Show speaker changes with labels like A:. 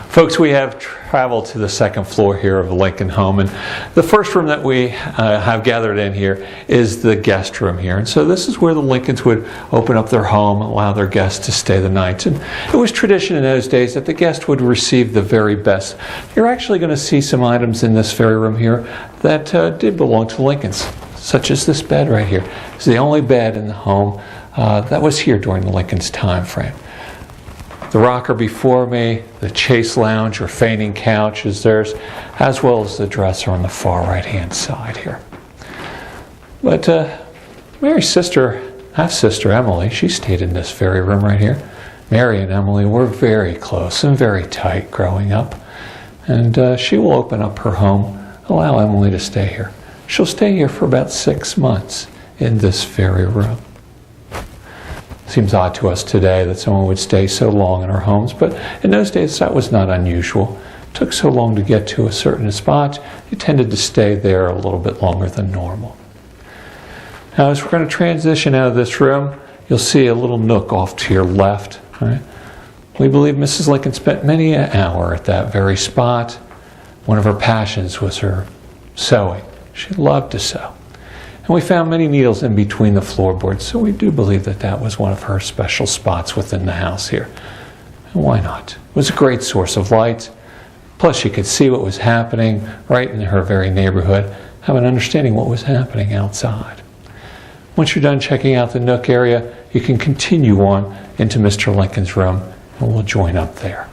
A: Folks, we have traveled to the second floor here of the Lincoln home, and the first room that we have gathered in here is the guest room here. And so this is where the Lincolns would open up their home and allow their guests to stay the night. And it was tradition in those days that the guest would receive the very best. You're actually going to see some items in this very room here that did belong to the Lincolns, such as this bed right here. It's the only bed in the home that was here during the Lincolns' time frame. The rocker before me, the chase lounge or fainting couch is theirs, as well as the dresser on the far right-hand side here. But Mary's half-sister Emily, she stayed in this very room right here. Mary and Emily were very close and very tight growing up. And she will open up her home, allow Emily to stay here. She'll stay here for about 6 months in this very room. Seems odd to us today that someone would stay so long in our homes, but in those days that was not unusual. It took so long to get to a certain spot, you tended to stay there a little bit longer than normal. Now, as we're going to transition out of this room, you'll see a little nook off to your left. Right? We believe Mrs. Lincoln spent many an hour at that very spot. One of her passions was her sewing. She loved to sew. And we found many needles in between the floorboards, so we do believe that that was one of her special spots within the house here. And why not? It was a great source of light. Plus, she could see what was happening right in her very neighborhood, have an understanding what was happening outside. Once you're done checking out the nook area, you can continue on into Mr. Lincoln's room, and we'll join up there.